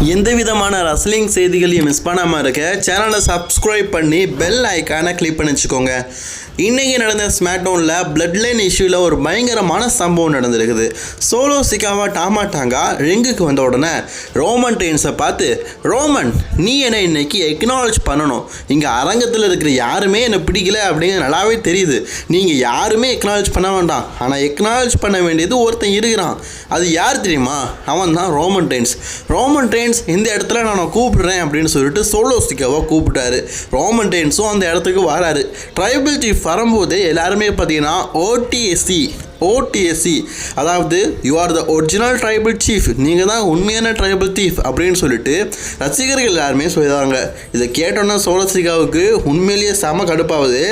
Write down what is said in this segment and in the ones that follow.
எந்த விதமான ரஸ்லிங் செய்திகளையும் மிஸ் பண்ணாமல் இருக்க சேனலை சப்ஸ்கிரைப் பண்ணி பெல் ஐக்கானை கிளிக் பண்ணி வச்சுக்கோங்க. இன்றைக்கி நடந்த ஸ்மாக்டவுனில் பிளட் லைன் இஷ்யூவில் ஒரு பயங்கரமான சம்பவம் நடந்திருக்குது. சோலோ சிக்காவா டாமா டாங்கா ரிங்குக்கு வந்த உடனே ரோமன் ரெயின்ஸை பார்த்து, ரோமன் நீ என்னை இன்னைக்கு எக்னாலஜ் பண்ணணும், இங்கே அரங்கத்தில் இருக்கிற யாருமே என்னை பிடிக்கல அப்படிங்கிற நல்லாவே தெரியுது, நீங்கள் யாருமே எக்னாலஜ் பண்ண வேண்டாம், ஆனால் எக்னாலஜ் பண்ண வேண்டியது ஒருத்தன் இருக்கிறான், அது யார் தெரியுமா? அவன் தான் ரோமன் ரெயின்ஸ். ரோமன் ரெயின்ஸ் இந்த இடத்துல நான் கூப்பிடுறேன் அப்படின்னு சொல்லிட்டு சோலோ சிக்காவை கூப்பிட்டாரு. ரோமன் ரெயின்ஸும் அந்த இடத்துக்கு வராரு. ட்ரைபிள் சீஃப் வரும்போது எல்லாருமே பார்த்தீங்கன்னா ஓடிஎஸ்சி அதாவது you are the original tribal chief, நீங்கள் தான் உண்மையான ட்ரைபிள் சீஃப் அப்படின்னு சொல்லிட்டு ரசிகர்கள் எல்லாருமே சொல்லிடுறாங்க. இதை கேட்டோன்னா சோலோ சிக்காவுக்கு உண்மையிலேயே செம கடுப்பாகுது.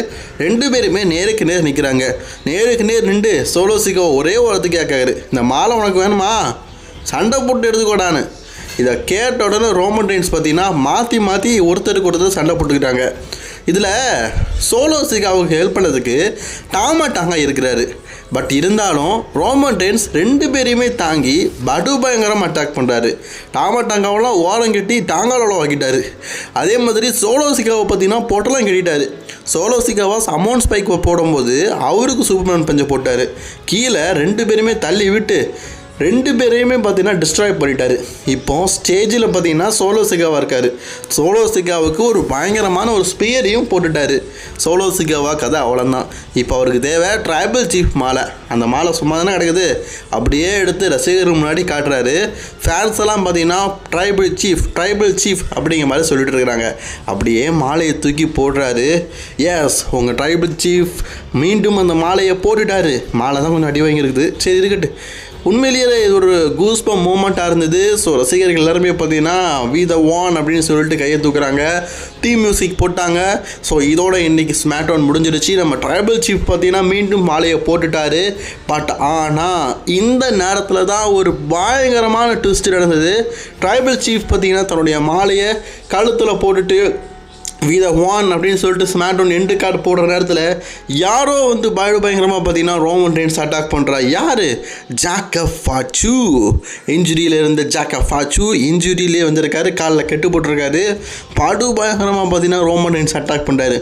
ரெண்டு பேருமே நேருக்கு நேர் நிற்கிறாங்க. நேருக்கு நேர் நின்று சோலோ சிக்காவை ஒரே ஒருத்துக்கு கேட்காரு, இந்த மாலை உனக்கு வேணுமா, சண்டை போட்டு எடுத்துக்கோடான்னு. இதை கேட்ட உடனே ரோமன் ரெயின்ஸ் பார்த்தீங்கன்னா மாற்றி ஒருத்தருக்கு ஒருத்தர் சண்டை போட்டுக்கிட்டாங்க. இதில் சோலோ சிக்காவுக்கு ஹெல்ப் பண்ணதுக்கு டாமா டாங்கா இருக்கிறாரு. பட் இருந்தாலும் ரோமன் ரெயின்ஸ் ரெண்டு பேரையுமே தாங்கி பயங்கரமாக அட்டாக் பண்ணுறாரு. டாமா டாங்காவெல்லாம் ஓரம் கட்டி டாங்காவில் வாங்கிட்டாரு. அதே மாதிரி சோலோ சிக்காவை பார்த்தீங்கன்னா பொட்டெல்லாம் கட்டிட்டாரு. சோலோ சிக்காவா சமோன் ஸ்பைக் போடும்போது அவருக்கு சூப்பர்மேன் பஞ்சை போட்டார். கீழே ரெண்டு பேருமே தள்ளி விட்டு ரெண்டு பேரையுமே பார்த்தீங்கன்னா டிஸ்ட்ராய் பண்ணிட்டாரு. இப்போ ஸ்டேஜில் பார்த்தீங்கன்னா சோலோ சிக்காவா இருக்கார். சோலோ சிக்காவுக்கு ஒரு பயங்கரமான ஒரு ஸ்பியரையும் போட்டுட்டாரு. சோலோ சிக்காவா கதை அவ்வளோதான். இப்போ அவருக்கு தேவை ட்ரைபிள் சீஃப் மாலை. அந்த மாலை சும்மா தானே கிடக்குது, அப்படியே எடுத்து ரசிகர்கள் முன்னாடி காட்டுறாரு. ஃபேன்ஸ் எல்லாம் பார்த்தீங்கன்னா ட்ரைபிள் சீஃப் அப்படிங்கிற மாதிரி சொல்லிட்டு இருக்கிறாங்க. அப்படியே மாலையை தூக்கி போடுறாரு. எஸ், உங்கள் ட்ரைபிள் சீஃப் மீண்டும் அந்த மாலையை போட்டுட்டாரு. மாலை தான் கொஞ்சம் அடி வாங்கியிருக்குது, சரி இருக்கட்டு. உண்மையிலேயே இது ஒரு கூஸ்பம் மூமெண்ட்டாக இருந்தது. ஸோ ரசிகர்கள் எல்லாருமே பார்த்தீங்கன்னா வி த ஒன் அப்படின்னு சொல்லிட்டு கையை தூக்குறாங்க. தீம் மியூசிக் போட்டாங்க. ஸோ இதோட இன்றைக்கி ஸ்மாக்டவுன் முடிஞ்சிருச்சு. நம்ம ட்ரைபிள் சீஃப் பார்த்தீங்கன்னா மீண்டும் மாலையை போட்டுட்டாரு. பட் ஆனால் இந்த நேரத்தில் தான் ஒரு பயங்கரமான ட்விஸ்ட் நடந்தது. ட்ரைபிள் சீஃப் பார்த்தீங்கன்னா தன்னுடைய மாலையை கழுத்தில் போட்டுட்டு வி த ஒன் அப்படின்னு சொல்லிட்டு ஸ்மாக்டவுன் எண்டு கார்டு போடுற நேரத்தில் யாரோ வந்து பயங்கரமாக பார்த்தீங்கன்னா ரோமன் ரெயின்ஸ் அட்டாக் பண்ணுறா. யார்? ஜாக்கப் ஃபாச்சு. இன்ஜுரியில் இருந்த ஜாக்கப் ஃபாச்சு இன்ஜுரியிலே வந்திருக்காரு, காலில் கெட்டு போட்டிருக்காரு. பயங்கரமாக பார்த்தீங்கன்னா ரோமன் ரெயின்ஸ் அட்டாக் பண்ணுறாரு.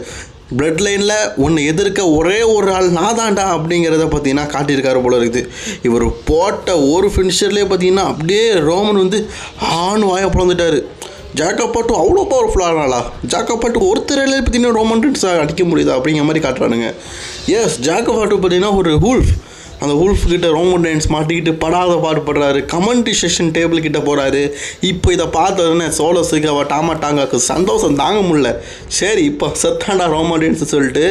பிளட் லைனில் ஒன்று எதிர்க்க ஒரே ஒரு ஆள் நான் தான்டா அப்படிங்கிறத பார்த்தீங்கன்னா காட்டியிருக்காரு போல இருக்குது. இவர் போட்ட ஒரு ஃபினிஷர்லேயே பார்த்தீங்கன்னா அப்படியே ரோமன் வந்து ஆண் வாயை பிறந்துட்டார். ஜாக்கப்பாட்டு அவ்வளோ பவர்ஃபுல்லானாலா? ஜாக்கப்பாட்டு ஒருத்தரையிலே பார்த்தீங்கன்னா ரோமன் ரெயின்ஸ் அடிக்க முடியுதா அப்படிங்கிற மாதிரி காட்டுறானுங்க. எஸ், ஜாக்கப்பாட்டு பார்த்தீங்கன்னா ஒரு வூல்ஃப். அந்த வூல்ஃப் கிட்ட ரோமன் ரெயின்ஸ் மாட்டிக்கிட்டு படாத பாடுபடுறாரு. கமெண்ட்ரி செஷன் டேபிள் கிட்ட போகிறாரு. இப்போ இதை பார்த்தோன்னே சோலோ சிக்காவா டாமா டாங்காக்கு சந்தோஷம் தாங்க முடியல. சரி, இப்போ செத்தாண்டா ரோமன் ரெயின்ஸ் சொல்லிட்டு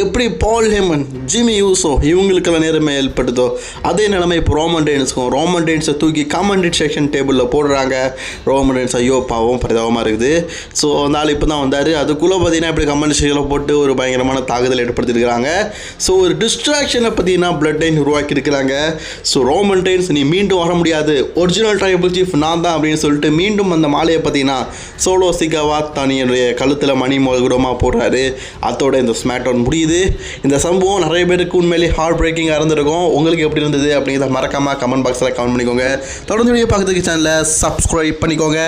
எப்படி பால் ஹேமன், ஜிமி யூசோ இவங்களுக்கெல்லாம் நேரமே ஏற்படுதோ அதே நிலைமை இப்போ ரோமன் ரெயின்ஸை தூக்கி கமெண்ட்ரி செஷன் டேபிளில் போடுறாங்க. ரோமன் ரெயின்ஸ் ஐயோ பாவம் பரிதாபமாக இருக்குது. ஸோ அந்த ஆள் இப்போ தான் வந்தார். அதுக்குள்ளே பார்த்தீங்கன்னா இப்படி கமெண்ட் செஷனில் போட்டு ஒரு பயங்கரமான தாக்குதல் ஏற்படுத்தியிருக்கிறாங்க. ஸோ ஒரு டிஸ்ட்ராக்ஷனை பார்த்தீங்கன்னா பிளட் லைன் உருவாக்கியிருக்கிறாங்க. ஸோ ரோமன் ரெயின்ஸ் நீ மீண்டும் வர முடியாது, ஒரிஜினல் ட்ரைபிள் சீஃப் நான் தான் அப்படின்னு சொல்லிட்டு மீண்டும் அந்த மாலையை பார்த்தீங்கன்னா சோலோ சிக்காவா தன்னுடைய கழுத்தில் மணி மோதிரமாக போடுறாரு. அதோட இந்த ஸ்மாக்டவுன் முடியுது. இந்த சம்பவம் நிறைய பேருக்கு உண்மையிலேயே ஹார்ட் பிரேக்கிங்காக இருந்திருக்கும். உங்களுக்கு எப்படி இருந்தது அப்படிங்கிறத மறக்காமல் கமெண்ட் பாக்ஸில் கமெண்ட் பண்ணிக்கோங்க. தொடர்ந்து வீடியோ பார்க்கறதுக்கு சேனலை சப்ஸ்கிரைப் பண்ணிக்கோங்க.